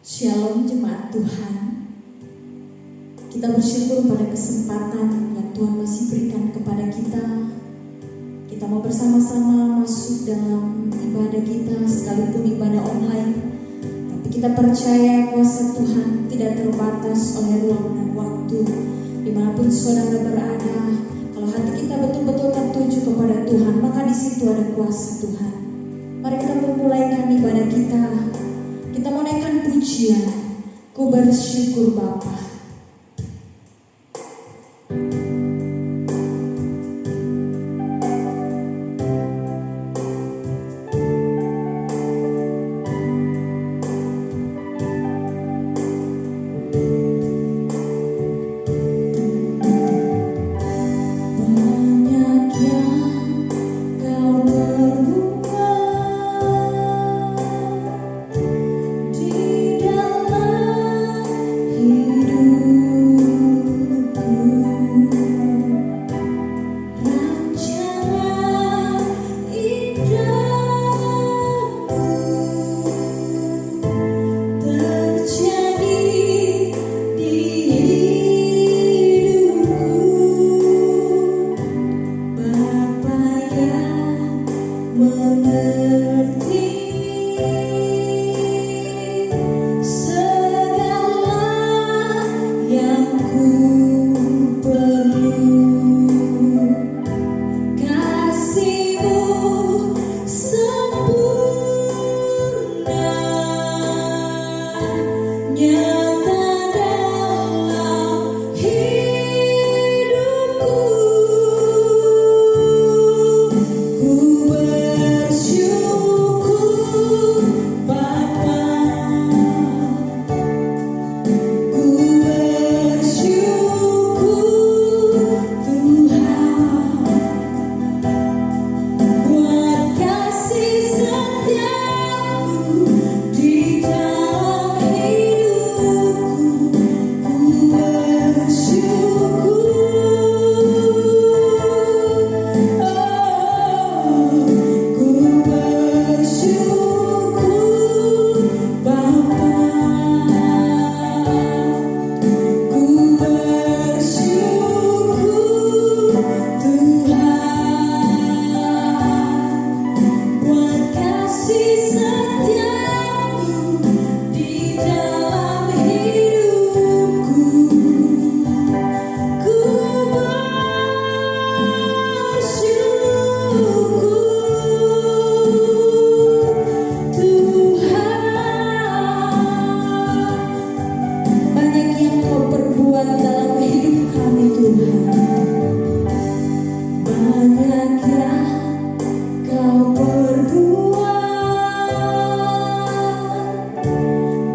Shalom jemaat Tuhan. Kita bersyukur pada kesempatan yang Tuhan masih berikan kepada kita. Kita mau bersama-sama masuk dalam ibadah kita, sekalipun ibadah online. Tapi kita percaya kuasa Tuhan tidak terbatas oleh ruang dan waktu. Dimanapun saudara berada, kalau hati kita betul-betul tertuju kepada Tuhan, maka di situ ada kuasa Tuhan. Mari kita memulaikan ibadah kita. Kita mau naikkan pujian, ku bersyukur Bapa.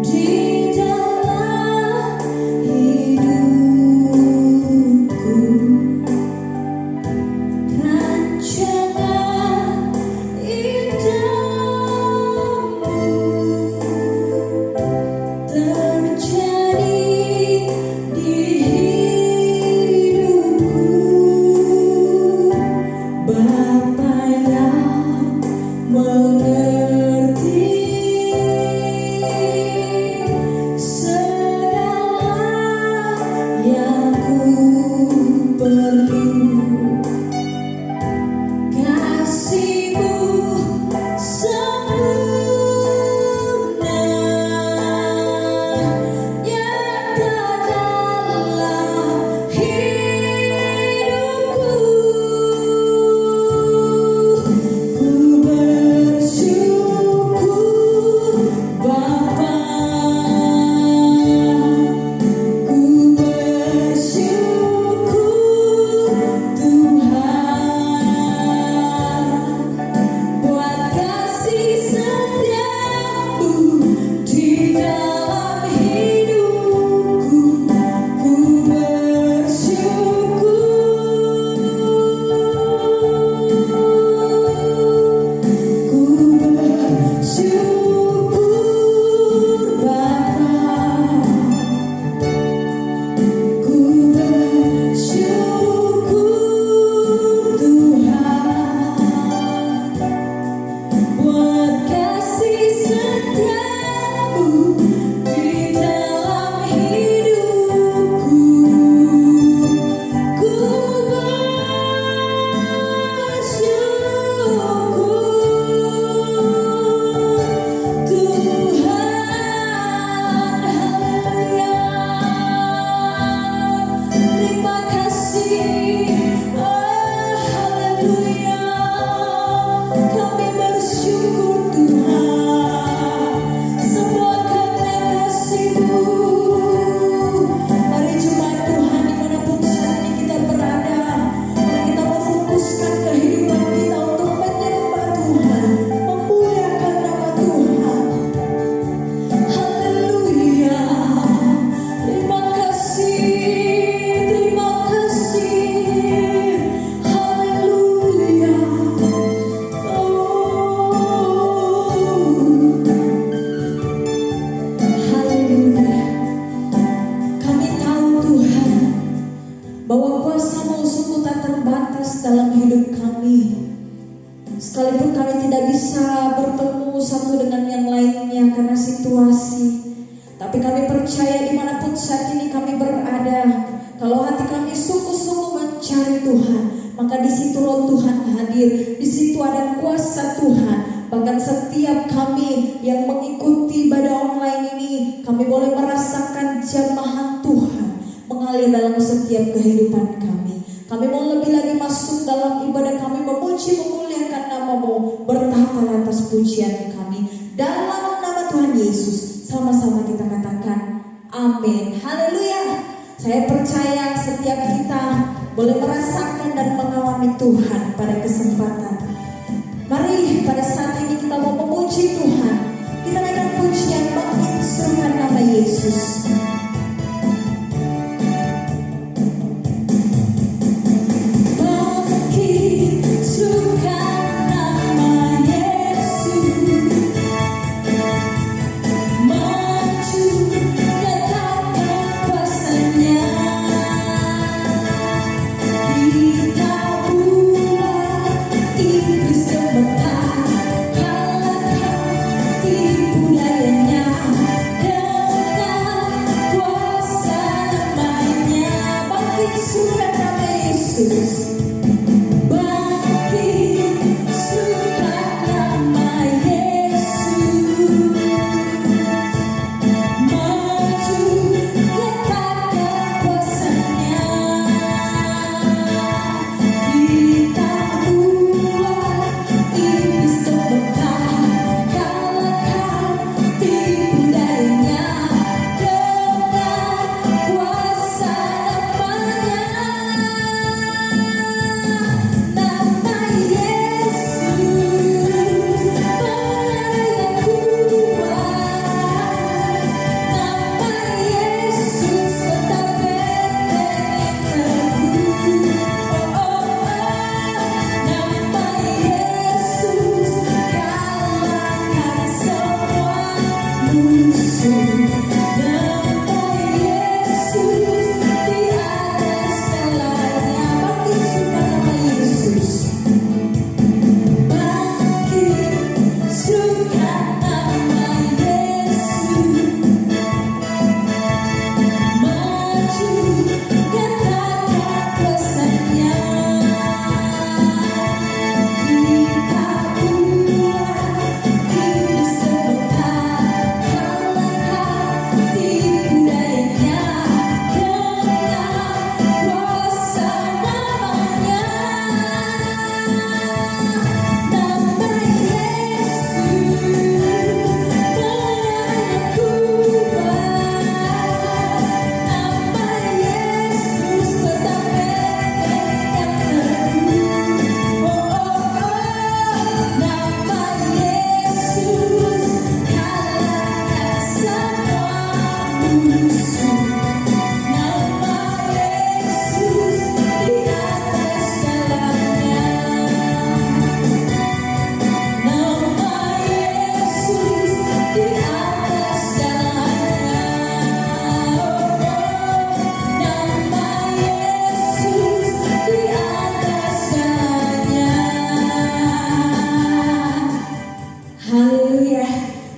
Di Tapi kami percaya dimanapun saat ini kami berada, kalau hati kami sungguh-sungguh mencari Tuhan, maka di situ Roh Tuhan hadir, di situ ada kuasa Tuhan. Bahkan setiap kami yang mengikuti ibadah online ini, kami boleh merasakan jamahan Tuhan mengalir dalam setiap kehidupan kami. Kami mau lebih lagi masuk dalam ibadah kami, memuji memuliakan nama-Mu, bertahta atas pujian kami. Dalam nama Tuhan Yesus, sama-sama kita katakan amin. Haleluya. Saya percaya setiap kita boleh merasakan dan mengalami Tuhan pada kesempatan. Mari pada saat ini kita mau memuji Tuhan. Kita naikkan pujian, menginstrukan nama Yesus.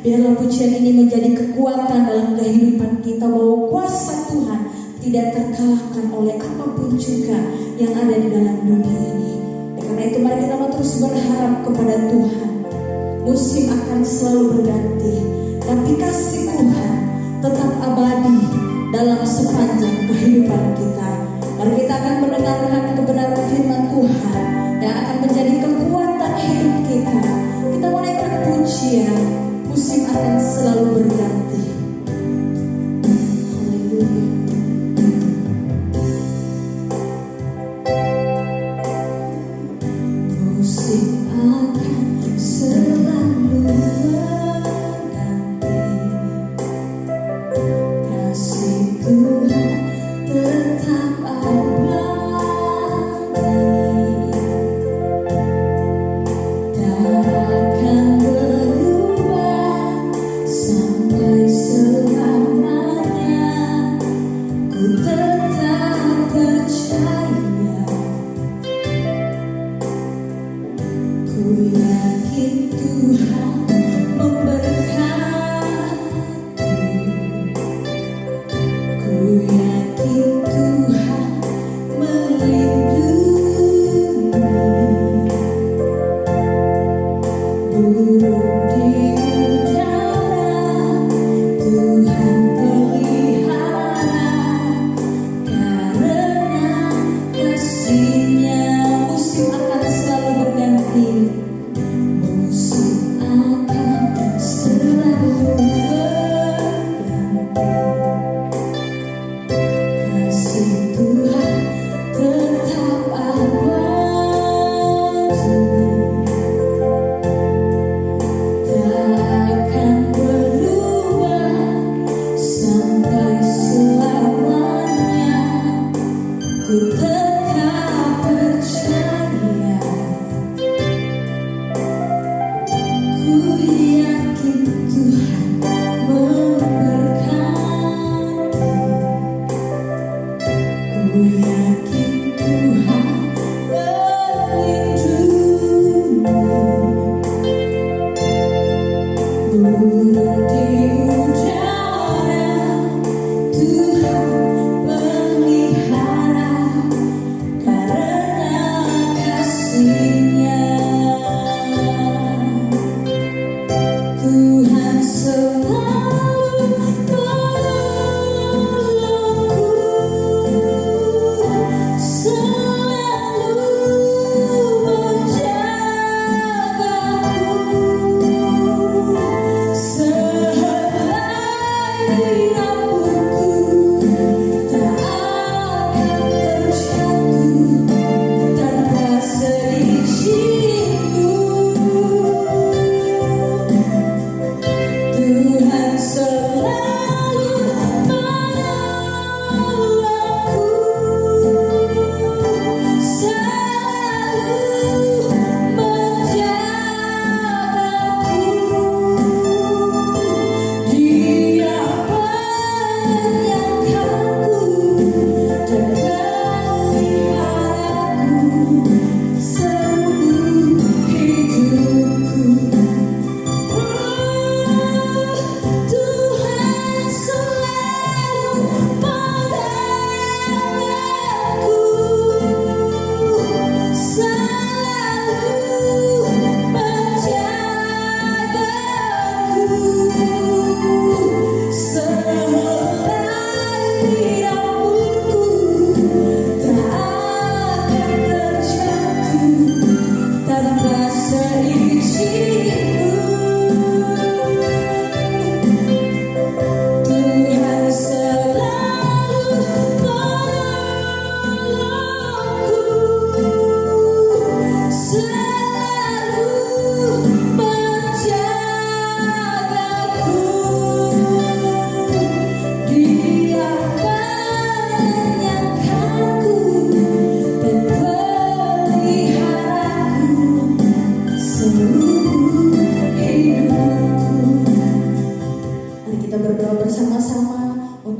Biarlah pujian ini menjadi kekuatan dalam kehidupan kita, bahwa kuasa Tuhan tidak terkalahkan oleh apapun juga yang ada di dalam dunia ini. Karena itu mari kita terus berharap kepada Tuhan. Musim akan selalu berganti, tapi kasih Tuhan tetap abadi dalam sepanjang kehidupan kita. Mari kita akan mendengarkan kebenaran firman Tuhan yang akan menjadi kekuatan hidup kita. Kita mau naikkan pujian. Musim akan selalu berganti. Haleluya. Musim akan selalu berganti. Kasih Tuhan tetap abadi. Tak akan berubah sampai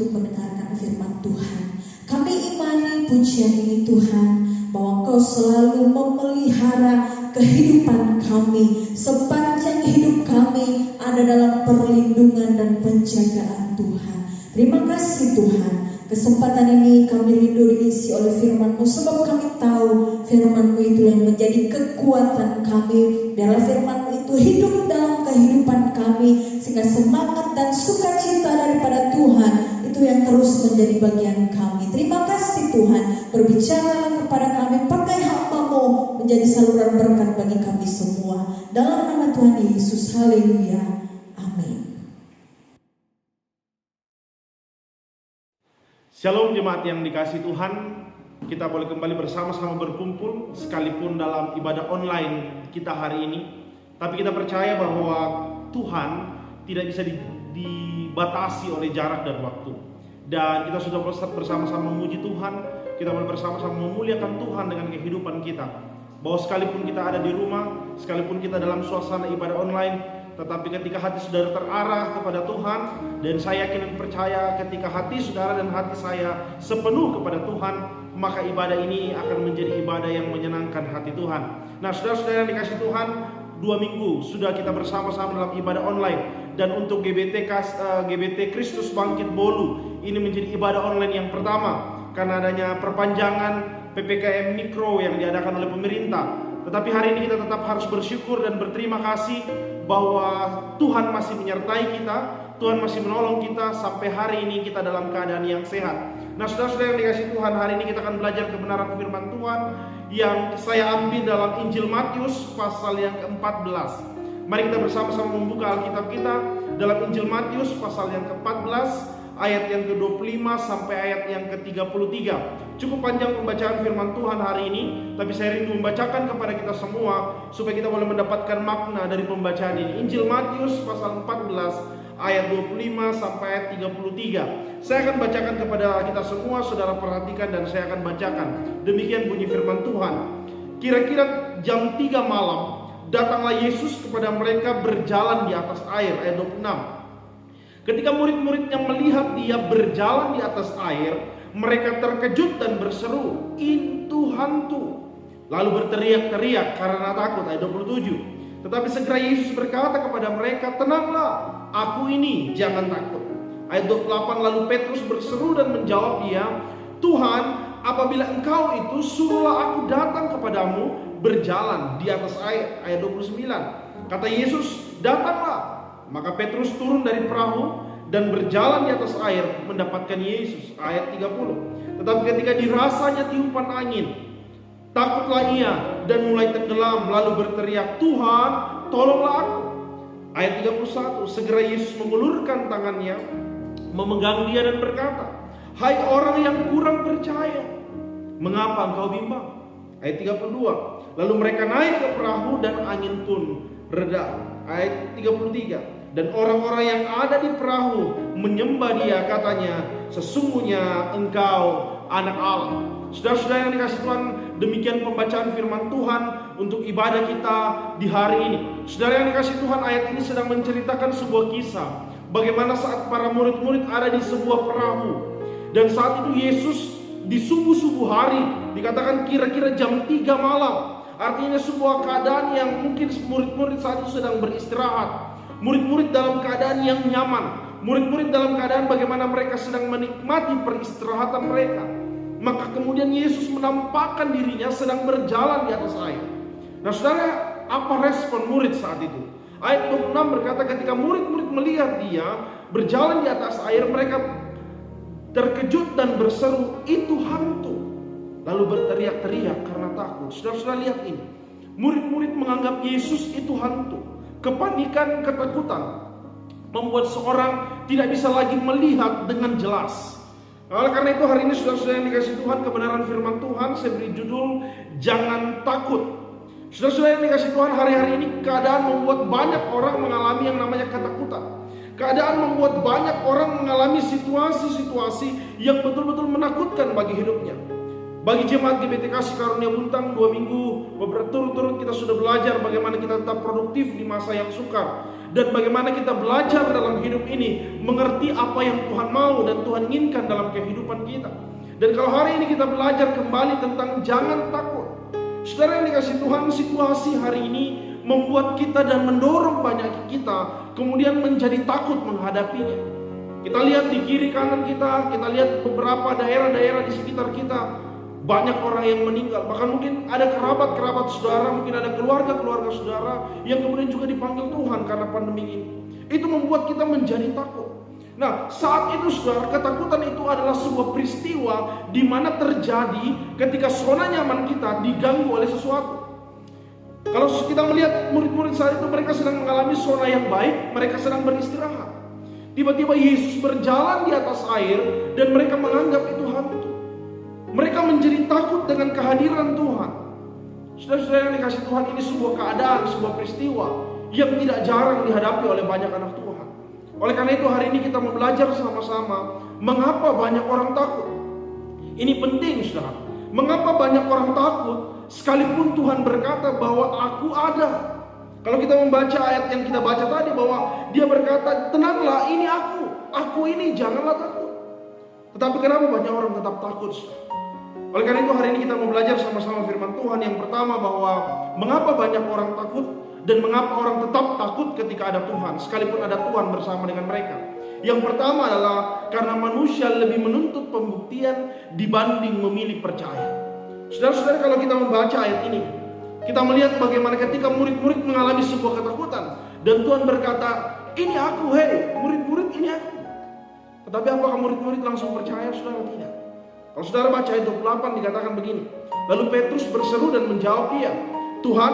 untuk mendengarkan firman Tuhan. Kami imani pujian ini Tuhan, bahwa Engkau selalu memelihara kehidupan kami. Sepanjang hidup kami ada dalam perlindungan dan penjagaan Tuhan. Terima kasih Tuhan. Kesempatan ini kami rindu diisi oleh firman-Mu, sebab kami tahu firman-Mu itu yang menjadi kekuatan kami. Biarlah firman-Mu itu hidup dalam kehidupan kami, sehingga semangat dan sukacita daripada Tuhan itu yang terus menjadi bagian kami. Terima kasih Tuhan, berbicara kepada kami, pakai hamba-Mu menjadi saluran berkat bagi kami semua. Dalam nama Tuhan Yesus, haleluya, amin. Shalom jemaat yang dikasihi Tuhan, kita boleh kembali bersama-sama berkumpul sekalipun dalam ibadah online kita hari ini. Tapi kita percaya bahwa Tuhan tidak bisa dibatasi oleh jarak dan waktu. Dan kita sudah bersama-sama memuji Tuhan, kita boleh bersama-sama memuliakan Tuhan dengan kehidupan kita. Bahwa sekalipun kita ada di rumah, sekalipun kita dalam suasana ibadah online, tetapi ketika hati saudara terarah kepada Tuhan, dan saya yakin dan percaya ketika hati saudara dan hati saya sepenuh kepada Tuhan, maka ibadah ini akan menjadi ibadah yang menyenangkan hati Tuhan. Nah, saudara-saudara yang dikasih Tuhan, 2 minggu sudah kita bersama-sama dalam ibadah online. Dan untuk GBT Kristus Bangkit Bolu, ini menjadi ibadah online yang pertama karena adanya perpanjangan PPKM Mikro yang diadakan oleh pemerintah. Tetapi hari ini kita tetap harus bersyukur dan berterima kasih bahwa Tuhan masih menyertai kita, Tuhan masih menolong kita sampai hari ini kita dalam keadaan yang sehat. Nah, saudara-saudara yang dikasih Tuhan, hari ini kita akan belajar kebenaran firman Tuhan yang saya ambil dalam Injil Matius pasal yang ke-14. Mari kita bersama-sama membuka Alkitab kita dalam Injil Matius pasal yang ke-14, ayat yang ke-25 sampai ayat yang ke-33. Cukup panjang pembacaan firman Tuhan hari ini, tapi saya rindu membacakan kepada kita semua supaya kita boleh mendapatkan makna dari pembacaan ini. Injil Matius pasal 14 ayat 25 sampai ayat 33. Saya akan bacakan kepada kita semua, saudara perhatikan dan saya akan bacakan. Demikian bunyi firman Tuhan. Kira-kira jam 3 malam, datanglah Yesus kepada mereka berjalan di atas air. Ayat 26. Ketika murid-muridnya melihat dia berjalan di atas air, mereka terkejut dan berseru, "Itu hantu!" Lalu berteriak-teriak karena takut. Ayat 27. Tetapi segera Yesus berkata kepada mereka, "Tenanglah, aku ini, jangan takut." Ayat 28. Lalu Petrus berseru dan menjawab dia, "Tuhan, apabila Engkau itu, suruhlah aku datang kepadamu berjalan di atas air." Ayat 29. Kata Yesus, "Datanglah." Maka Petrus turun dari perahu dan berjalan di atas air mendapatkan Yesus. Ayat 30. Tetapi ketika dirasanya tiupan angin, takutlah ia dan mulai tenggelam, lalu berteriak, "Tuhan, tolonglah aku." Ayat 31. Segera Yesus mengulurkan tangannya, memegang dia dan berkata, "Hai orang yang kurang percaya, mengapa engkau bimbang?" Ayat 32. Lalu mereka naik ke perahu dan angin pun reda. Ayat 33. Dan orang-orang yang ada di perahu menyembah dia, katanya, "Sesungguhnya engkau anak Allah." Saudara-saudara yang dikasih Tuhan, demikian pembacaan firman Tuhan untuk ibadah kita di hari ini. Saudara yang dikasih Tuhan, ayat ini sedang menceritakan sebuah kisah bagaimana saat para murid-murid ada di sebuah perahu. Dan saat itu Yesus di subuh-subuh hari, dikatakan kira-kira jam 3 malam. Artinya sebuah keadaan yang mungkin murid-murid saat itu sedang beristirahat. Murid-murid dalam keadaan yang nyaman. Murid-murid dalam keadaan bagaimana mereka sedang menikmati peristirahatan mereka. Maka kemudian Yesus menampakkan dirinya sedang berjalan di atas air. Nah, saudara, apa respon murid saat itu? Ayat 26 berkata ketika murid-murid melihat dia berjalan di atas air, mereka terkejut dan berseru, "Itu hantu." Lalu berteriak-teriak karena takut. Saudara-saudara lihat ini. Murid-murid menganggap Yesus itu hantu. Kepanikan, ketakutan membuat seorang tidak bisa lagi melihat dengan jelas. Oleh karena itu hari ini saudara-saudara yang dikasih Tuhan, kebenaran firman Tuhan saya beri judul Jangan Takut. Saudara-saudara yang dikasih Tuhan, hari-hari ini keadaan membuat banyak orang mengalami yang namanya ketakutan. Keadaan membuat banyak orang mengalami situasi-situasi yang betul-betul menakutkan bagi hidupnya. Bagi jemaat GBT Kasih Karunia Buntang, 2 minggu berturut-turut kita sudah belajar bagaimana kita tetap produktif di masa yang sukar, dan bagaimana kita belajar dalam hidup ini mengerti apa yang Tuhan mau dan Tuhan inginkan dalam kehidupan kita. Dan kalau hari ini kita belajar kembali tentang jangan takut. Saudara yang dikasih Tuhan, situasi hari ini membuat kita dan mendorong banyak kita kemudian menjadi takut menghadapinya. Kita lihat di kiri kanan kita lihat beberapa daerah-daerah di sekitar kita, banyak orang yang meninggal. Bahkan mungkin ada kerabat-kerabat saudara, mungkin ada keluarga-keluarga saudara yang kemudian juga dipanggil Tuhan karena pandemi ini. Itu membuat kita menjadi takut. Nah, saat itu saudara, ketakutan itu adalah sebuah peristiwa di mana terjadi ketika zona nyaman kita diganggu oleh sesuatu. Kalau kita melihat murid-murid saat itu, mereka sedang mengalami zona yang baik, mereka sedang beristirahat. Tiba-tiba Yesus berjalan di atas air dan mereka menganggap itu hantu. Mereka menjadi takut dengan kehadiran Tuhan. Saudara-saudara yang dikasih Tuhan, ini sebuah keadaan, sebuah peristiwa yang tidak jarang dihadapi oleh banyak anak Tuhan. Oleh karena itu hari ini kita mau belajar sama-sama mengapa banyak orang takut. Ini penting saudara. Mengapa banyak orang takut sekalipun Tuhan berkata bahwa aku ada. Kalau kita membaca ayat yang kita baca tadi bahwa dia berkata, tenanglah, ini aku ini, janganlah takut. Tetapi kenapa banyak orang tetap takut? Oleh karena itu hari ini kita mau belajar sama-sama firman Tuhan. Yang pertama bahwa mengapa banyak orang takut dan mengapa orang tetap takut ketika ada Tuhan, sekalipun ada Tuhan bersama dengan mereka. Yang pertama adalah karena manusia lebih menuntut pembuktian dibanding memilih percaya. Saudara-saudara, kalau kita membaca ayat ini, kita melihat bagaimana ketika murid-murid mengalami sebuah ketakutan dan Tuhan berkata, ini aku, hei murid-murid, ini aku. Tetapi apakah murid-murid langsung percaya? Saudara, tidak. Kalau saudara baca ayat 28 dikatakan begini, lalu Petrus berseru dan menjawab dia, Tuhan,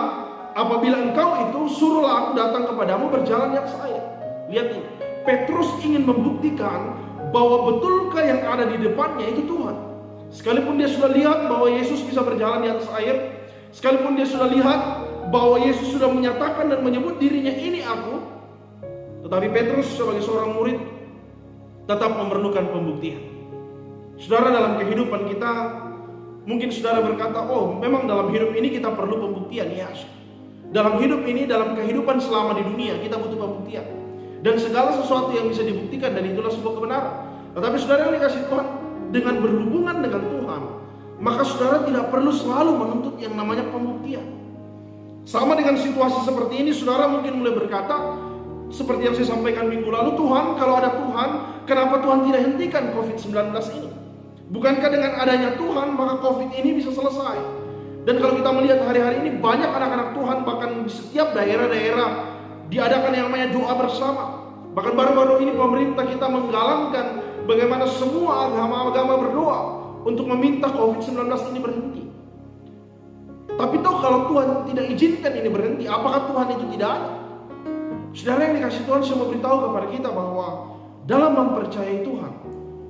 apabila engkau itu, suruhlah aku datang kepadamu berjalan di atas air. Lihat ini, Petrus ingin membuktikan bahwa betulkah yang ada di depannya itu Tuhan. Sekalipun dia sudah lihat bahwa Yesus bisa berjalan di atas air, sekalipun dia sudah lihat bahwa Yesus sudah menyatakan dan menyebut dirinya, ini aku, tetapi Petrus sebagai seorang murid tetap memerlukan pembuktian. Saudara, dalam kehidupan kita, mungkin saudara berkata, oh memang dalam hidup ini kita perlu pembuktian. Ya, dalam hidup ini, dalam kehidupan selama di dunia, kita butuh pembuktian. Dan segala sesuatu yang bisa dibuktikan, dan itulah sebuah kebenaran. Tetapi saudara yang dikasih Tuhan, dengan berhubungan dengan Tuhan, maka saudara tidak perlu selalu menuntut yang namanya pembuktian. Sama dengan situasi seperti ini, saudara mungkin mulai berkata, seperti yang saya sampaikan minggu lalu, Tuhan, kalau ada Tuhan, kenapa Tuhan tidak hentikan COVID-19 ini? Bukankah dengan adanya Tuhan, maka COVID ini bisa selesai? Dan kalau kita melihat hari-hari ini, banyak anak-anak Tuhan, bahkan di setiap daerah-daerah, diadakan yang namanya doa bersama. Bahkan baru-baru ini pemerintah kita menggalakkan bagaimana semua agama-agama berdoa untuk meminta COVID-19 ini berhenti. Tapi toh kalau Tuhan tidak izinkan ini berhenti, apakah Tuhan itu tidak ada? Saudara yang dikasih Tuhan, saya mau beritahu kepada kita bahwa dalam mempercayai Tuhan,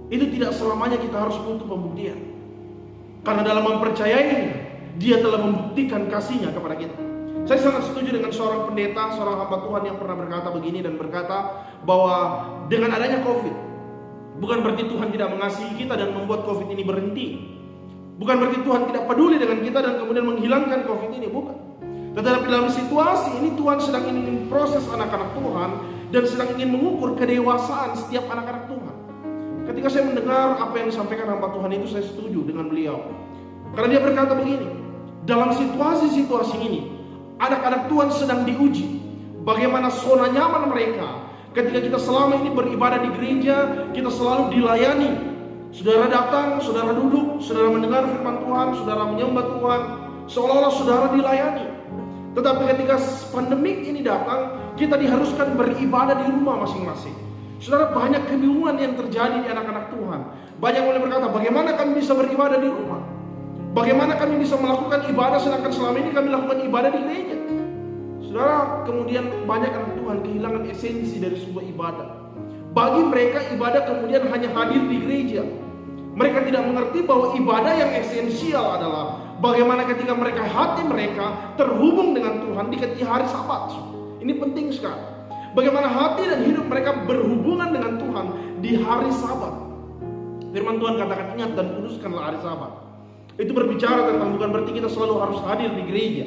itu tidak selamanya kita harus butuh pembuktian. Karena dalam mempercayainya, Dia telah membuktikan kasih-Nya kepada kita. Saya sangat setuju dengan seorang pendeta, seorang hamba Tuhan yang pernah berkata begini, dan berkata bahwa dengan adanya COVID, bukan berarti Tuhan tidak mengasihi kita dan membuat COVID ini berhenti. Bukan berarti Tuhan tidak peduli dengan kita dan kemudian menghilangkan COVID ini, bukan. Tetapi dalam situasi ini Tuhan sedang ingin proses anak-anak Tuhan dan sedang ingin mengukur kedewasaan setiap anak-anak Tuhan. Ketika saya mendengar apa yang disampaikan hamba Tuhan itu, saya setuju dengan beliau. Karena dia berkata begini, dalam situasi-situasi ini anak-anak Tuhan sedang diuji bagaimana zona nyaman mereka. Ketika kita selama ini beribadah di gereja, kita selalu dilayani. Saudara datang, saudara duduk, saudara mendengar firman Tuhan, saudara menyembah Tuhan, seolah-olah saudara dilayani. Tetapi ketika pandemik ini datang, kita diharuskan beribadah di rumah masing-masing. Saudara, banyak kebingungan yang terjadi di anak-anak Tuhan. Banyak mulai berkata, bagaimana kami bisa beribadah di rumah? Bagaimana kami bisa melakukan ibadah sedangkan selama ini kami lakukan ibadah di gereja? Saudara, kemudian banyak anak Tuhan kehilangan esensi dari sebuah ibadah. Bagi mereka ibadah kemudian hanya hadir di gereja. Mereka tidak mengerti bahwa ibadah yang esensial adalah bagaimana ketika mereka, hati mereka terhubung dengan Tuhan di hari Sabat. Ini penting sekali. Bagaimana hati dan hidup mereka berhubungan dengan Tuhan di hari Sabat. Firman Tuhan katakan, ingat dan kuduskanlah hari Sabat. Itu berbicara tentang bukan berarti kita selalu harus hadir di gereja,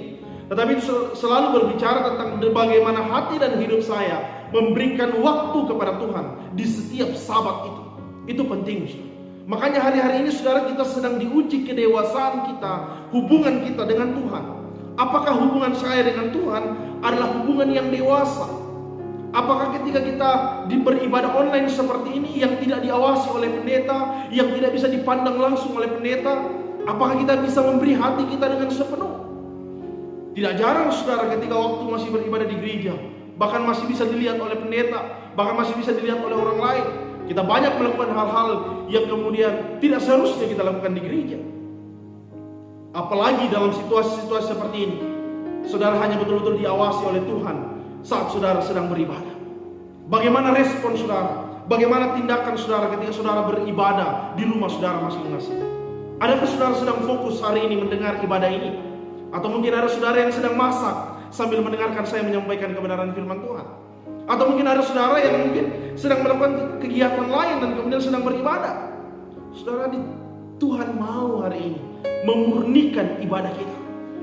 tetapi itu selalu berbicara tentang bagaimana hati dan hidup saya memberikan waktu kepada Tuhan di setiap sabat itu. Itu penting, saudara. Makanya hari-hari ini saudara, kita sedang diuji kedewasaan kita, hubungan kita dengan Tuhan. Apakah hubungan saya dengan Tuhan adalah hubungan yang dewasa? Apakah ketika kita beribadah online seperti ini yang tidak diawasi oleh pendeta, yang tidak bisa dipandang langsung oleh pendeta, apakah kita bisa memberi hati kita dengan sepenuh? Tidak jarang saudara ketika waktu masih beribadah di gereja, bahkan masih bisa dilihat oleh pendeta, bahkan masih bisa dilihat oleh orang lain, kita banyak melakukan hal-hal yang kemudian tidak seharusnya kita lakukan di gereja. Apalagi dalam situasi-situasi seperti ini, saudara hanya betul-betul diawasi oleh Tuhan saat saudara sedang beribadah. Bagaimana respon saudara? Bagaimana tindakan saudara ketika saudara beribadah di rumah saudara masing-masing? Adakah saudara sedang fokus hari ini mendengar ibadah ini? Atau mungkin ada saudara yang sedang masak sambil mendengarkan saya menyampaikan kebenaran firman Tuhan? Atau mungkin ada saudara yang mungkin sedang melakukan kegiatan lain dan kemudian sedang beribadah. Saudara, Tuhan mau hari ini memurnikan ibadah kita.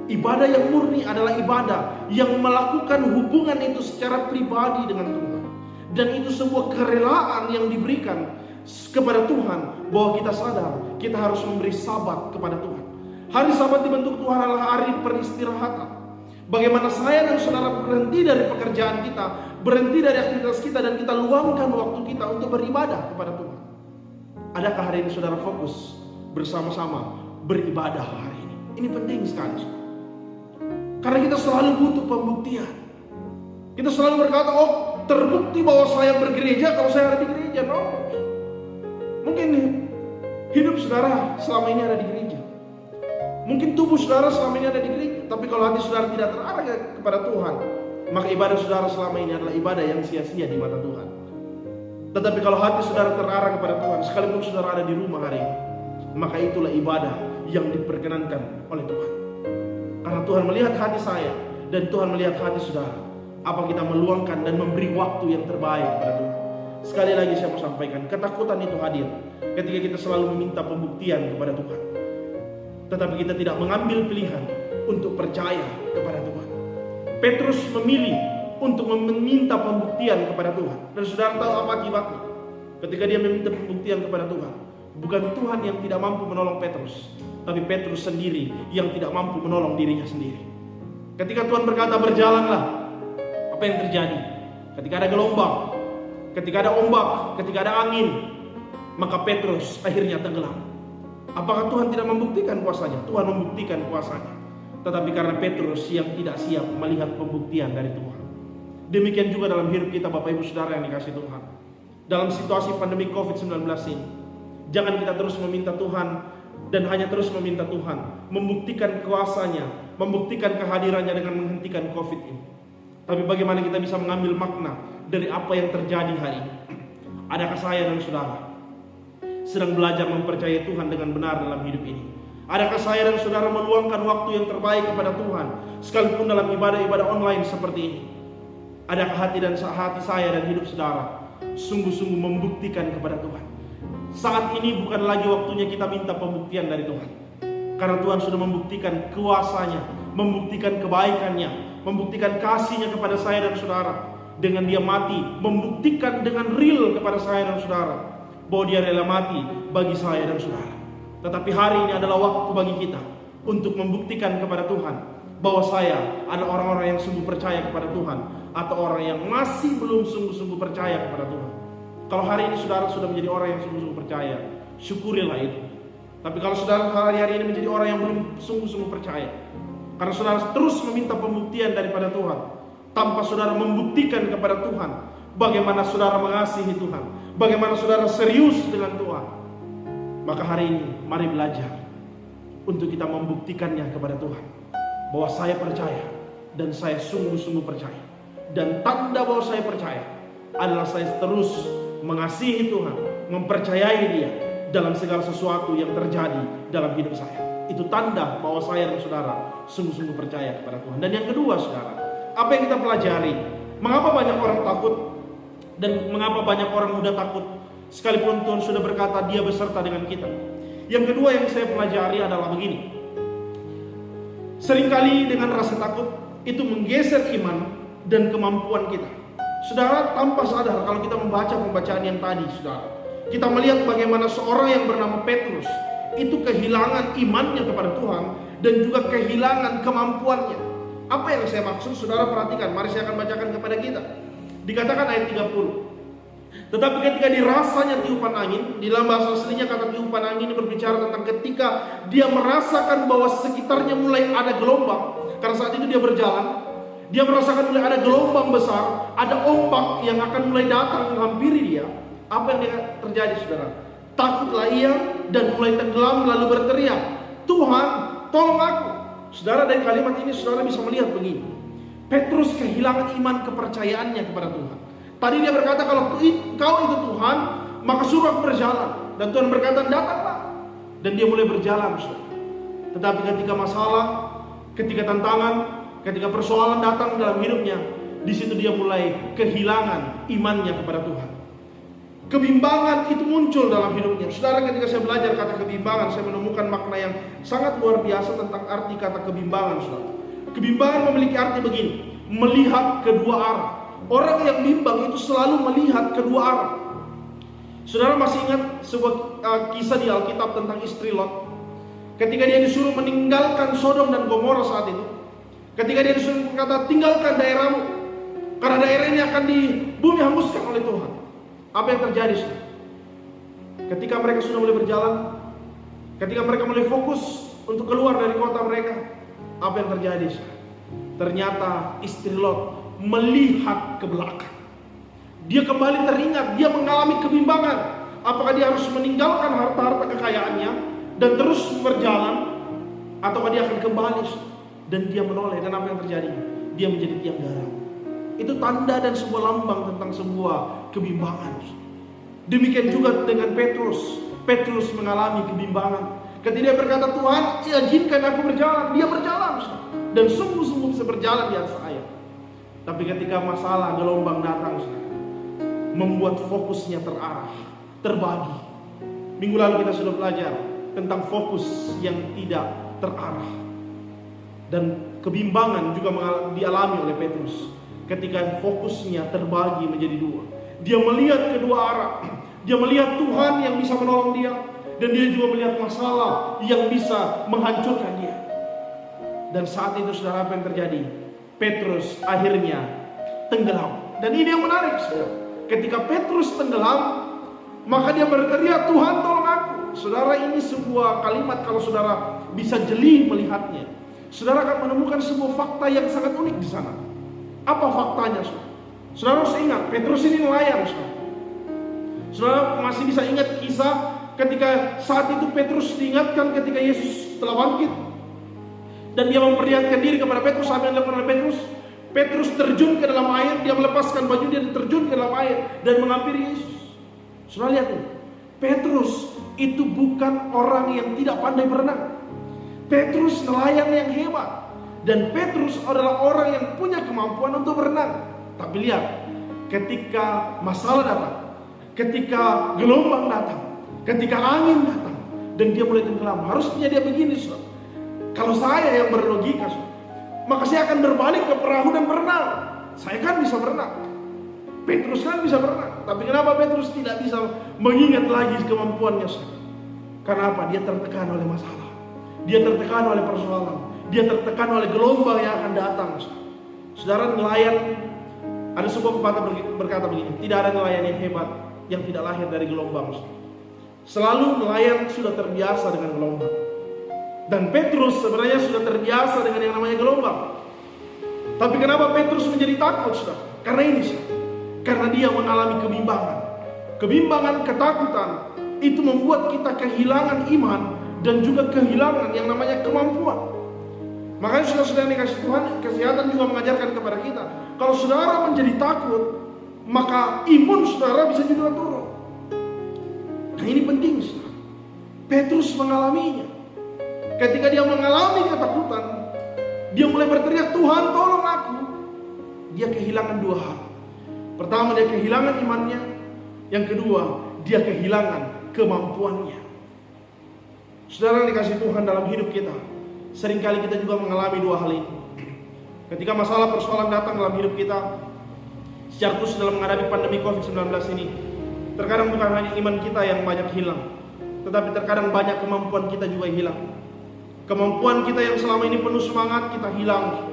Ibadah yang murni adalah ibadah yang melakukan hubungan itu secara pribadi dengan Tuhan. Dan itu sebuah kerelaan yang diberikan kepada Tuhan, bahwa kita sadar kita harus memberi sabat kepada Tuhan. Hari Sabat dibentuk Tuhan adalah hari peristirahatan. Bagaimana saya dan saudara berhenti dari pekerjaan kita, berhenti dari aktivitas kita, dan kita luangkan waktu kita untuk beribadah kepada Tuhan. Adakah hari ini saudara fokus bersama-sama beribadah hari ini? Ini penting sekali, saudara. Karena kita selalu butuh pembuktian. Kita selalu berkata, oh terbukti bahwa saya bergereja kalau saya ada di gereja. No. Mungkin hidup saudara selama ini ada di gereja. Mungkin tubuh saudara selama ini ada di gereja. Tapi kalau hati saudara tidak terarah kepada Tuhan, maka ibadah saudara selama ini adalah ibadah yang sia-sia di mata Tuhan. Tetapi kalau hati saudara terarah kepada Tuhan, sekalipun saudara ada di rumah hari ini, maka itulah ibadah yang diperkenankan oleh Tuhan. Karena Tuhan melihat hati saya dan Tuhan melihat hati saudara. Apa kita meluangkan dan memberi waktu yang terbaik kepada Tuhan. Sekali lagi saya mau sampaikan, ketakutan itu hadir ketika kita selalu meminta pembuktian kepada Tuhan, tetapi kita tidak mengambil pilihan untuk percaya kepada Tuhan. Petrus memilih untuk meminta pembuktian kepada Tuhan. Dan saudara tahu apa akibatnya? Ketika dia meminta pembuktian kepada Tuhan, bukan Tuhan yang tidak mampu menolong Petrus, tapi Petrus sendiri yang tidak mampu menolong dirinya sendiri. Ketika Tuhan berkata berjalanlah, apa yang terjadi? Ketika ada gelombang, ketika ada ombak, ketika ada angin, maka Petrus akhirnya tenggelam. Apakah Tuhan tidak membuktikan kuasanya? Tuhan membuktikan kuasanya. Tetapi karena Petrus yang tidak siap melihat pembuktian dari Tuhan. Demikian juga dalam hidup kita Bapak Ibu Saudara yang dikasihi Tuhan. Dalam situasi pandemi COVID-19 ini, jangan kita terus meminta Tuhan dan hanya terus meminta Tuhan membuktikan kuasanya, membuktikan kehadirannya dengan menghentikan COVID ini. Tapi bagaimana kita bisa mengambil makna dari apa yang terjadi hari ini? Adakah saya dan saudara sedang belajar mempercayai Tuhan dengan benar dalam hidup ini? Adakah saya dan saudara meluangkan waktu yang terbaik kepada Tuhan, sekalipun dalam ibadah-ibadah online seperti ini? Adakah hati saya dan hidup saudara sungguh-sungguh membuktikan kepada Tuhan? Saat ini bukan lagi waktunya kita minta pembuktian dari Tuhan, karena Tuhan sudah membuktikan kuasanya, membuktikan kebaikannya, membuktikan kasihnya kepada saya dan saudara. Dengan dia mati, membuktikan dengan real kepada saya dan saudara bahwa dia rela mati bagi saya dan saudara. Tetapi hari ini adalah waktu bagi kita untuk membuktikan kepada Tuhan bahwa saya adalah orang-orang yang sungguh percaya kepada Tuhan, atau orang yang masih belum sungguh-sungguh percaya kepada Tuhan. Kalau hari ini saudara sudah menjadi orang yang sungguh-sungguh percaya, syukurilah itu. Tapi kalau saudara hari ini menjadi orang yang belum sungguh-sungguh percaya, karena saudara terus meminta pembuktian daripada Tuhan, tanpa saudara membuktikan kepada Tuhan bagaimana saudara mengasihi Tuhan, bagaimana saudara serius dengan Tuhan, maka hari ini mari belajar untuk kita membuktikannya kepada Tuhan, bahwa saya percaya dan saya sungguh-sungguh percaya. Dan tanda bahwa saya percaya adalah saya terus mengasihi Tuhan, mempercayai Dia dalam segala sesuatu yang terjadi dalam hidup saya. Itu tanda bahwa saya dan saudara sungguh-sungguh percaya kepada Tuhan. Dan yang kedua saudara, apa yang kita pelajari? Mengapa banyak orang takut dan mengapa banyak orang muda takut? Sekalipun Tuhan sudah berkata Dia beserta dengan kita. Yang kedua yang saya pelajari adalah begini. Seringkali dengan rasa takut itu menggeser iman dan kemampuan kita. Saudara, tanpa sadar kalau kita membaca pembacaan yang tadi, saudara, kita melihat bagaimana seorang yang bernama Petrus itu kehilangan imannya kepada Tuhan dan juga kehilangan kemampuannya. Apa yang saya maksud? Saudara perhatikan, mari saya akan bacakan kepada kita. Dikatakan ayat 30. Tetapi ketika dirasanya tiupan angin, di dalam bahasa aslinya kata tiupan angin ini berbicara tentang ketika dia merasakan bahwa sekitarnya mulai ada gelombang. Karena saat itu dia berjalan, dia merasakan mulai ada gelombang besar, ada ombak yang akan mulai datang menghampiri dia. Apa yang terjadi, saudara? Takutlah ia dan mulai tenggelam lalu berteriak, "Tuhan, tolong aku." Saudara, dari kalimat ini saudara bisa melihat begini. Petrus kehilangan iman kepercayaannya kepada Tuhan. Tadi dia berkata, kalau kau itu Tuhan, maka suruh aku berjalan. Dan Tuhan berkata, datanglah. Dan dia mulai berjalan, saudara. Tetapi ketika masalah, ketika tantangan, ketika persoalan datang dalam hidupnya, di situ dia mulai kehilangan imannya kepada Tuhan. Kebimbangan itu muncul dalam hidupnya. Saudara, ketika saya belajar kata kebimbangan, saya menemukan makna yang sangat luar biasa tentang arti kata kebimbangan, saudara. Kebimbangan memiliki arti begini, melihat kedua arah. Orang yang bimbang itu selalu melihat kedua arah. Saudara masih ingat sebuah kisah di Alkitab tentang istri Lot? Ketika dia disuruh meninggalkan Sodom dan Gomora saat itu, ketika dia disuruh berkata, tinggalkan daerahmu, karena daerah ini akan di bumi hanguskan oleh Tuhan. Apa yang terjadi, saudara? Ketika mereka sudah mulai berjalan, ketika mereka mulai fokus untuk keluar dari kota mereka, apa yang terjadi, saudara? Ternyata istri Lot melihat ke belakang. Dia kembali teringat, dia mengalami kebimbangan. Apakah dia harus meninggalkan harta-harta kekayaannya dan terus berjalan, ataukah dia akan kembali? Dan dia menoleh. Dan apa yang terjadi? Dia menjadi tiang garam. Itu tanda dan sebuah lambang tentang sebuah kebimbangan. Demikian juga dengan Petrus. Petrus mengalami kebimbangan. Ketika dia berkata, Tuhan, izinkan aku berjalan. Dia berjalan dan sungguh-sungguh bisa berjalan di atas air. Tapi ketika masalah gelombang datang, membuat fokusnya terarah, terbagi. Minggu lalu kita sudah belajar tentang fokus yang tidak terarah. Dan kebimbangan juga dialami oleh Petrus. Ketika fokusnya terbagi menjadi dua. Dia melihat kedua arah. Dia melihat Tuhan yang bisa menolong dia. Dan dia juga melihat masalah yang bisa menghancurkan dia. Dan saat itu saudara, apa yang terjadi? Petrus akhirnya tenggelam. Dan ini yang menarik, saudara. Ketika Petrus tenggelam, maka dia berteriak, Tuhan tolong aku. Saudara, ini sebuah kalimat kalau saudara bisa jeli melihatnya, saudara akan menemukan sebuah fakta yang sangat unik di sana. Apa faktanya, saudara? Saudara harus ingat, Petrus ini nelayan, saudara. Saudara masih bisa ingat kisah ketika saat itu Petrus diingatkan ketika Yesus telah bangkit. Dan dia memperlihatkan diri kepada Petrus. Apa yang dilakukan oleh Petrus? Petrus terjun ke dalam air. Dia melepaskan baju dia, terjun ke dalam air dan menghampiri Yesus. Saudara lihat ini, Petrus itu bukan orang yang tidak pandai berenang. Petrus nelayan yang hebat. Dan Petrus adalah orang yang punya kemampuan untuk berenang. Tapi lihat, ketika masalah datang, ketika gelombang datang, ketika angin datang, dan dia mulai tenggelam, harusnya dia begini, saudara. Kalau saya yang berlogika, maka saya akan berbalik ke perahu dan berenang. Saya kan bisa berenang. Petrus kan bisa berenang. Tapi kenapa Petrus tidak bisa mengingat lagi kemampuannya? Karena apa? Dia tertekan oleh masalah. Dia tertekan oleh persoalan. Dia tertekan oleh gelombang yang akan datang. Saudara, nelayan, ada sebuah pepatah berkata begini, tidak ada nelayan yang hebat yang tidak lahir dari gelombang. Selalu nelayan sudah terbiasa dengan gelombang. Dan Petrus sebenarnya sudah terbiasa dengan yang namanya gelombang. Tapi kenapa Petrus menjadi takut, saudara? Karena ini, saudara. Karena dia mengalami kebimbangan. Kebimbangan, ketakutan itu membuat kita kehilangan iman dan juga kehilangan yang namanya kemampuan. Makanya saudara-saudara yang dikasih Tuhan, kesehatan juga mengajarkan kepada kita, kalau saudara menjadi takut, maka imun saudara bisa juga turun. Nah ini penting, saudara. Petrus mengalaminya. Ketika dia mengalami ketakutan, dia mulai berteriak, Tuhan tolong aku. Dia kehilangan dua hal. Pertama, dia kehilangan imannya. Yang kedua, dia kehilangan kemampuannya. Saudara yang dikasih Tuhan, dalam hidup kita seringkali kita juga mengalami dua hal ini. Ketika masalah persoalan datang dalam hidup kita, secara khusus dalam menghadapi pandemi COVID-19 ini, terkadang bukan hanya iman kita yang banyak hilang, tetapi terkadang banyak kemampuan kita juga hilang. Kemampuan kita yang selama ini penuh semangat, kita hilang.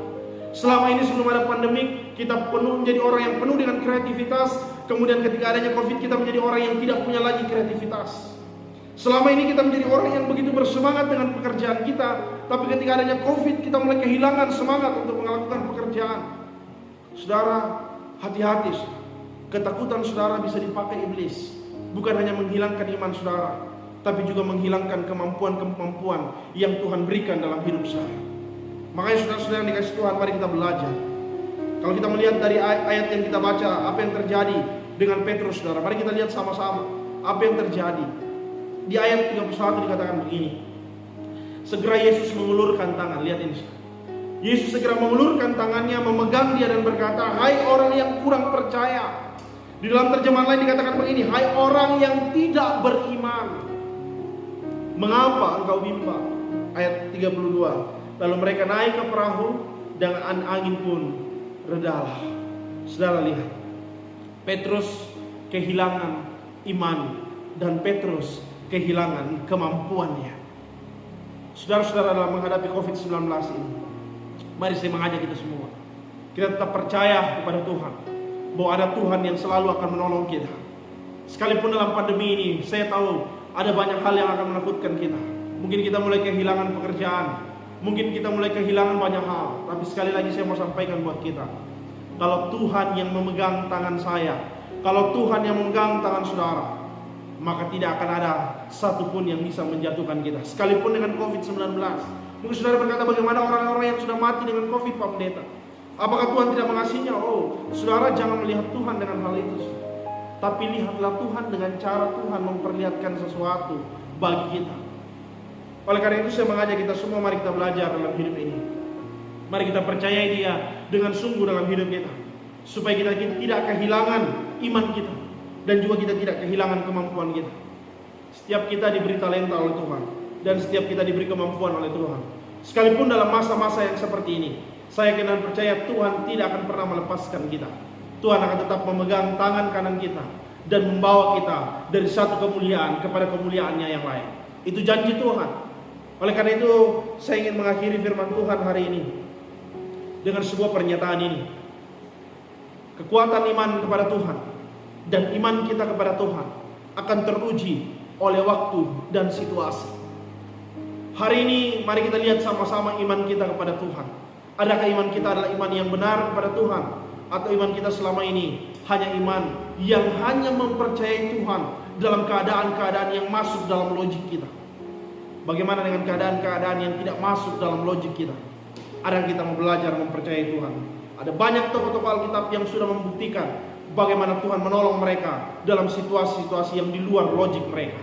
Selama ini sebelum ada pandemik, kita menjadi orang yang penuh dengan kreativitas. Kemudian ketika adanya COVID, kita menjadi orang yang tidak punya lagi kreativitas. Selama ini kita menjadi orang yang begitu bersemangat dengan pekerjaan kita, tapi ketika adanya COVID, kita mulai kehilangan semangat untuk melakukan pekerjaan. Saudara, hati-hati. Ketakutan saudara bisa dipakai iblis. Bukan hanya menghilangkan iman saudara, tapi juga menghilangkan kemampuan-kemampuan yang Tuhan berikan dalam hidup saya. Makanya saudara-saudara yang dikasih Tuhan, mari kita belajar. Kalau kita melihat dari ayat yang kita baca, apa yang terjadi dengan Petrus, saudara, mari kita lihat sama-sama apa yang terjadi. Di ayat 31 dikatakan begini. Segera Yesus mengulurkan tangan. Lihat ini. Yesus segera mengulurkan tangannya, memegang dia dan berkata, "Hai orang yang kurang percaya." Di dalam terjemahan lain dikatakan begini, "Hai orang yang tidak beriman, mengapa engkau bimbang?" Ayat 32. Lalu mereka naik ke perahu dan angin pun redalah. Saudara lihat, Petrus kehilangan iman dan Petrus kehilangan kemampuannya. Saudara-saudara, dalam menghadapi COVID-19 ini, mari saya mengajak kita semua, kita tetap percaya kepada Tuhan, bahwa ada Tuhan yang selalu akan menolong kita. Sekalipun dalam pandemi ini, saya tahu ada banyak hal yang akan menakutkan kita. Mungkin kita mulai kehilangan pekerjaan, mungkin kita mulai kehilangan banyak hal. Tapi sekali lagi saya mau sampaikan buat kita, kalau Tuhan yang memegang tangan saya, kalau Tuhan yang memegang tangan saudara, maka tidak akan ada satupun yang bisa menjatuhkan kita. Sekalipun dengan COVID-19. Mungkin saudara berkata, bagaimana orang-orang yang sudah mati dengan COVID, Pak Pendeta? Apakah Tuhan tidak mengasihinya? Oh, saudara jangan melihat Tuhan dengan hal itu. Tapi lihatlah Tuhan dengan cara Tuhan memperlihatkan sesuatu bagi kita. Oleh karena itu saya mengajak kita semua, mari kita belajar dalam hidup ini. Mari kita percayai Dia dengan sungguh dalam hidup kita, supaya kita tidak kehilangan iman kita, dan juga kita tidak kehilangan kemampuan kita. Setiap kita diberi talenta oleh Tuhan, dan setiap kita diberi kemampuan oleh Tuhan. Sekalipun dalam masa-masa yang seperti ini, saya yakin dan percaya Tuhan tidak akan pernah melepaskan kita. Tuhan akan tetap memegang tangan kanan kita dan membawa kita dari satu kemuliaan kepada kemuliaannya yang lain. Itu janji Tuhan. Oleh karena itu, saya ingin mengakhiri firman Tuhan hari ini dengan sebuah pernyataan ini. Kekuatan iman kepada Tuhan dan iman kita kepada Tuhan akan teruji oleh waktu dan situasi. Hari ini mari kita lihat sama-sama iman kita kepada Tuhan. Adakah iman kita adalah iman yang benar kepada Tuhan, atau iman kita selama ini hanya iman yang hanya mempercayai Tuhan dalam keadaan-keadaan yang masuk dalam logik kita? Bagaimana dengan keadaan-keadaan yang tidak masuk dalam logik kita? Ada kita mau belajar mempercayai Tuhan. Ada banyak tokoh-tokoh Alkitab yang sudah membuktikan bagaimana Tuhan menolong mereka dalam situasi-situasi yang di luar logik mereka.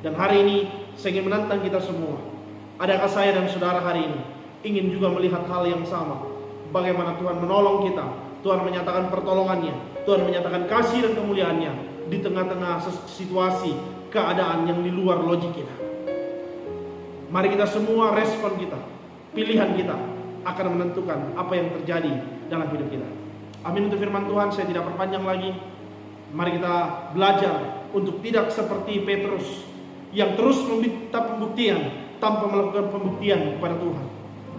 Dan hari ini saya ingin menantang kita semua. Adakah saya dan saudara hari ini ingin juga melihat hal yang sama? Bagaimana Tuhan menolong kita, Tuhan menyatakan pertolongannya, Tuhan menyatakan kasih dan kemuliaannya di tengah-tengah situasi keadaan yang di luar logik kita. Mari kita semua, respon kita, pilihan kita akan menentukan apa yang terjadi dalam hidup kita. Amin untuk firman Tuhan. Saya tidak perpanjang lagi. Mari kita belajar untuk tidak seperti Petrus yang terus meminta pembuktian tanpa melakukan pembuktian kepada Tuhan.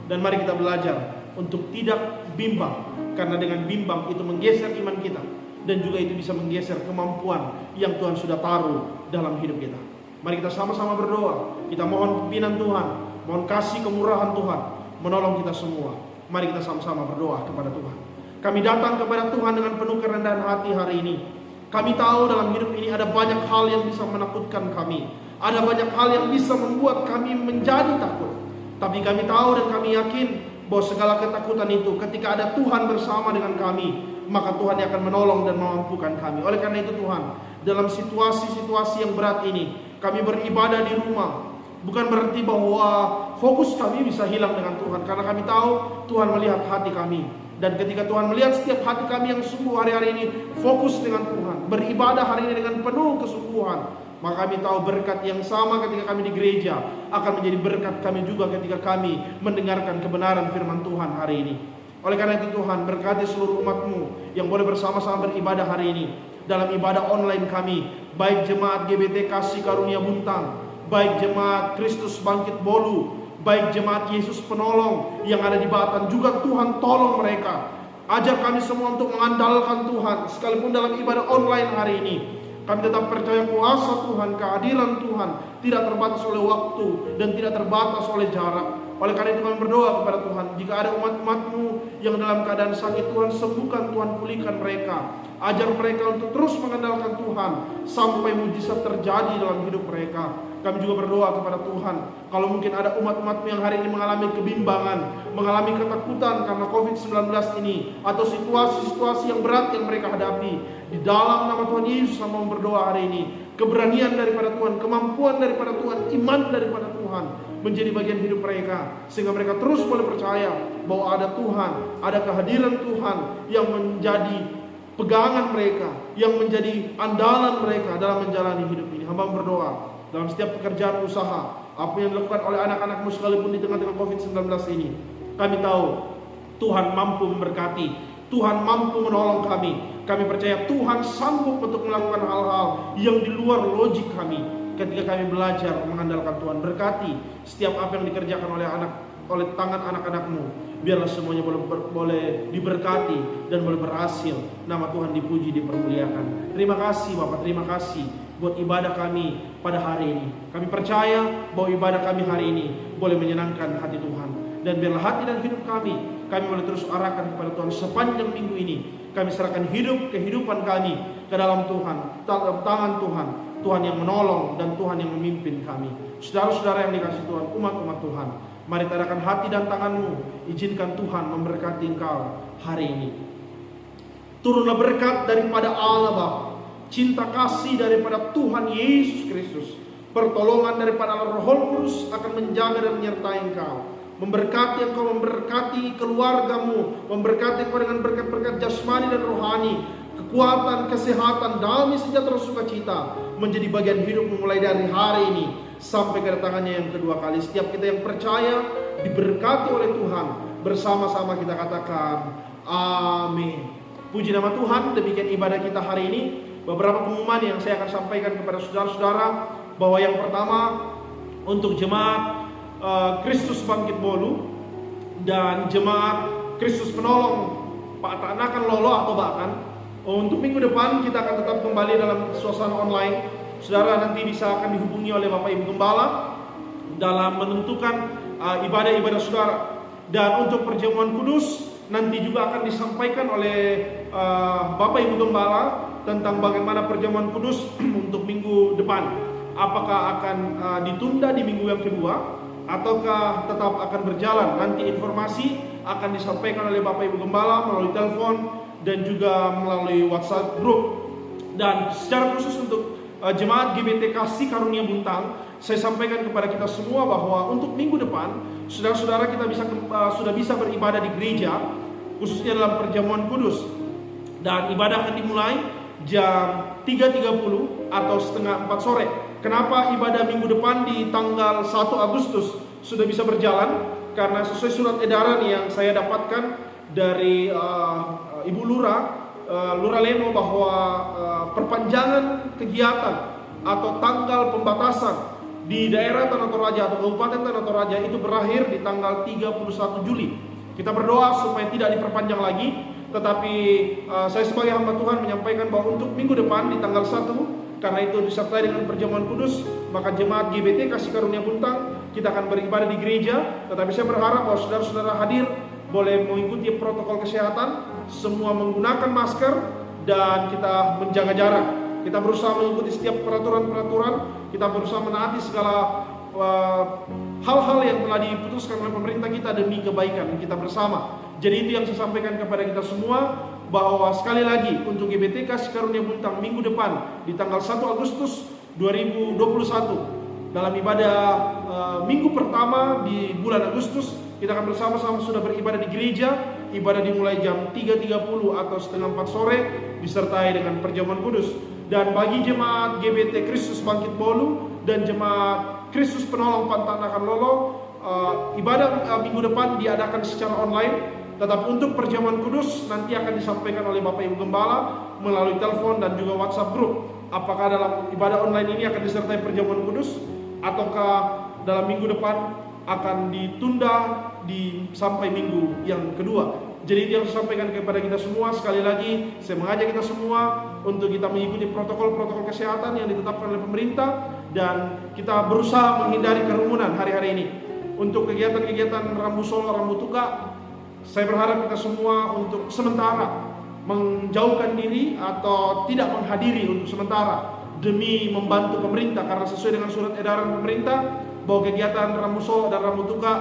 Dan mari kita belajar untuk tidak bimbang, karena dengan bimbang itu menggeser iman kita, dan juga itu bisa menggeser kemampuan yang Tuhan sudah taruh dalam hidup kita. Mari kita sama-sama berdoa. Kita mohon pimpinan Tuhan, mohon kasih kemurahan Tuhan menolong kita semua. Mari kita sama-sama berdoa kepada Tuhan. Kami datang kepada Tuhan dengan penuh kerendahan hati hari ini. Kami tahu dalam hidup ini ada banyak hal yang bisa menakutkan kami. Ada banyak hal yang bisa membuat kami menjadi takut. Tapi kami tahu dan kami yakin bahwa segala ketakutan itu, ketika ada Tuhan bersama dengan kami, maka Tuhan yang akan menolong dan memampukan kami. Oleh karena itu Tuhan, dalam situasi-situasi yang berat ini, kami beribadah di rumah. Bukan berarti bahwa fokus kami bisa hilang dengan Tuhan, karena kami tahu Tuhan melihat hati kami. Dan ketika Tuhan melihat setiap hati kami yang sungguh hari-hari ini fokus dengan Tuhan, beribadah hari ini dengan penuh kesungguhan, Maka kami tahu berkat yang sama ketika kami di gereja akan menjadi berkat kami juga ketika kami mendengarkan kebenaran firman Tuhan hari ini. Oleh karena itu Tuhan, berkati seluruh umat-Mu yang boleh bersama-sama beribadah hari ini dalam ibadah online kami, baik jemaat GBT Kasih Karunia Buntang, baik jemaat Kristus Bangkit Bolu, baik jemaat Yesus Penolong yang ada di Batan, juga Tuhan tolong mereka. Ajar kami semua untuk mengandalkan Tuhan, sekalipun dalam ibadah online hari ini. Kami tetap percaya kuasa Tuhan, kehadiran Tuhan tidak terbatas oleh waktu dan tidak terbatas oleh jarak. Oleh karena itu kami berdoa kepada Tuhan, jika ada umat-Mu yang dalam keadaan sakit, Tuhan sembuhkan, Tuhan pulihkan mereka. Ajar mereka untuk terus mengandalkan Tuhan sampai mujizat terjadi dalam hidup mereka. Kami juga berdoa kepada Tuhan, kalau mungkin ada umat-umat yang hari ini mengalami kebimbangan, mengalami ketakutan karena COVID-19 ini, atau situasi-situasi yang berat yang mereka hadapi, di dalam nama Tuhan Yesus kami berdoa hari ini, keberanian daripada Tuhan, kemampuan daripada Tuhan, iman daripada Tuhan menjadi bagian hidup mereka, sehingga mereka terus boleh percaya bahwa ada Tuhan, ada kehadiran Tuhan yang menjadi pegangan mereka, yang menjadi andalan mereka dalam menjalani hidup ini. Hamba berdoa dalam setiap pekerjaan usaha, apa yang dilakukan oleh anak-anak-Mu sekalipun di tengah-tengah COVID-19 ini, kami tahu Tuhan mampu memberkati, Tuhan mampu menolong kami. Kami percaya Tuhan sanggup untuk melakukan hal-hal yang di luar logik kami ketika kami belajar mengandalkan Tuhan. Berkati setiap apa yang dikerjakan oleh tangan anak-anak-Mu. Biarlah semuanya boleh diberkati dan boleh berhasil. Nama Tuhan dipuji, dipermuliakan. Terima kasih Bapak, terima kasih buat ibadah kami pada hari ini. Kami percaya bahwa ibadah kami hari ini boleh menyenangkan hati Tuhan. Dan biarlah hati dan hidup kami boleh terus arahkan kepada Tuhan sepanjang minggu ini. Kami serahkan kehidupan kami ke dalam Tuhan, tangan Tuhan. Tuhan yang menolong dan Tuhan yang memimpin kami. Saudara-saudara yang dikasihi Tuhan, umat-umat Tuhan, mari tadahkan hati dan tanganmu. Izinkan Tuhan memberkati engkau hari ini. Turunlah berkat daripada Allah Bapa, cinta kasih daripada Tuhan Yesus Kristus, pertolongan daripada Allah Roh Kudus akan menjaga dan menyertai engkau, memberkati engkau, memberkati keluargamu, memberkati engkau dengan berkat-berkat jasmani dan rohani, kekuatan, kesehatan, damai, sejahtera, sukacita menjadi bagian hidupmu mulai dari hari ini sampai kedatangannya yang kedua kali. Setiap kita yang percaya diberkati oleh Tuhan, bersama-sama kita katakan amin. Puji nama Tuhan. Demikian ibadah kita hari ini. Beberapa pengumuman yang saya akan sampaikan kepada saudara-saudara, bahwa yang pertama untuk jemaat Kristus Bangkit Bolu dan jemaat Kristus Penolong Pak Tanakan Lolo atau Bahkan, untuk minggu depan kita akan tetap kembali dalam suasana online. Saudara nanti bisa akan dihubungi oleh Bapak Ibu Gembala dalam menentukan ibadah-ibadah saudara. Dan untuk perjamuan kudus nanti juga akan disampaikan oleh Bapak Ibu Gembala tentang bagaimana perjamuan kudus untuk minggu depan. Apakah akan ditunda di minggu yang kedua ataukah tetap akan berjalan? Nanti informasi akan disampaikan oleh Bapak Ibu Gembala melalui telepon dan juga melalui WhatsApp group. Dan secara khusus untuk jemaat GBT Kasih Karunia Buntang, saya sampaikan kepada kita semua bahwa untuk minggu depan saudara-saudara kita sudah bisa beribadah di gereja, khususnya dalam perjamuan kudus. Dan ibadah akan dimulai jam 3.30 atau setengah 4 sore. Kenapa ibadah minggu depan di tanggal 1 Agustus sudah bisa berjalan? Karena sesuai surat edaran yang saya dapatkan dari Ibu Lura Leno, bahwa perpanjangan kegiatan atau tanggal pembatasan di daerah Tanah Toraja atau Kabupaten Tanah Toraja itu berakhir di tanggal 31 Juli. Kita berdoa supaya tidak diperpanjang lagi, tetapi saya sebagai hamba Tuhan menyampaikan bahwa untuk minggu depan di tanggal 1, karena itu disertai dengan perjamuan kudus, maka jemaat GBT Kasih Karunia Buntang kita akan beribadah di gereja. Tetapi saya berharap bahwa saudara-saudara hadir boleh mengikuti protokol kesehatan, semua menggunakan masker dan kita menjaga jarak. Kita berusaha mengikuti setiap peraturan-peraturan, kita berusaha menaati segala hal-hal yang telah diputuskan oleh pemerintah kita demi kebaikan kita bersama. Jadi itu yang saya sampaikan kepada kita semua, bahwa sekali lagi untuk GBT Kasih Karunia Buntang minggu depan di tanggal 1 Agustus 2021 dalam ibadah minggu pertama di bulan Agustus, kita akan bersama-sama sudah beribadah di gereja. Ibadah dimulai jam 3.30 atau setengah 4 sore disertai dengan perjamuan kudus. Dan bagi jemaat GBT Kristus Bangkit Bolu dan jemaat Kristus Penolong Pantanakan Lolo, ibadah minggu depan diadakan secara online. Tetapi untuk perjamuan kudus nanti akan disampaikan oleh Bapak Ibu Gembala melalui telepon dan juga WhatsApp group. Apakah dalam ibadah online ini akan disertai perjamuan kudus, ataukah dalam minggu depan akan ditunda sampai minggu yang kedua. Jadi dia harus sampaikan kepada kita semua. Sekali lagi saya mengajak kita semua untuk kita mengikuti protokol-protokol kesehatan yang ditetapkan oleh pemerintah, dan kita berusaha menghindari kerumunan hari-hari ini. Untuk kegiatan-kegiatan Rambu Solo, Rambu Tuka, saya berharap kita semua untuk sementara menjauhkan diri atau tidak menghadiri untuk sementara demi membantu pemerintah, karena sesuai dengan surat edaran pemerintah bahwa kegiatan Rambu Solo dan Rambu Tuka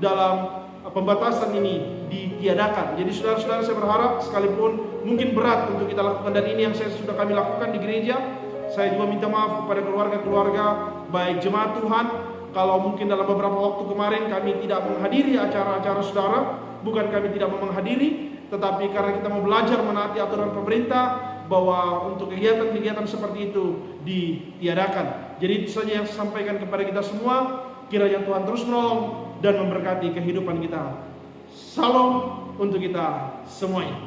dalam pembatasan ini ditiadakan. Jadi saudara-saudara, saya berharap sekalipun mungkin berat untuk kita lakukan, dan ini yang sudah kami lakukan di gereja, saya juga minta maaf kepada keluarga-keluarga baik jemaat Tuhan kalau mungkin dalam beberapa waktu kemarin kami tidak menghadiri acara-acara saudara. Bukan kami tidak mau menghadiri, tetapi karena kita mau belajar menaati aturan pemerintah bahwa untuk kegiatan-kegiatan seperti itu ditiadakan. Jadi itu saja yang saya sampaikan kepada kita semua. Kiranya Tuhan terus menolong dan memberkati kehidupan kita. Salam untuk kita semuanya.